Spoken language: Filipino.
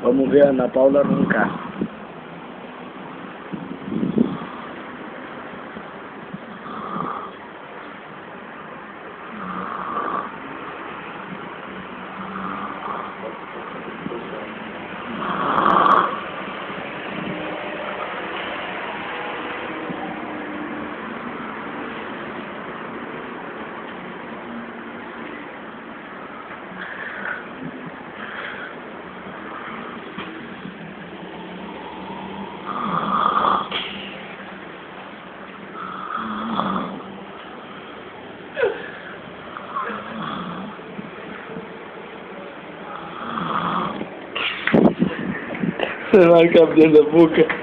Vamos ver a Ana Paula roncar. Você vai caber na boca.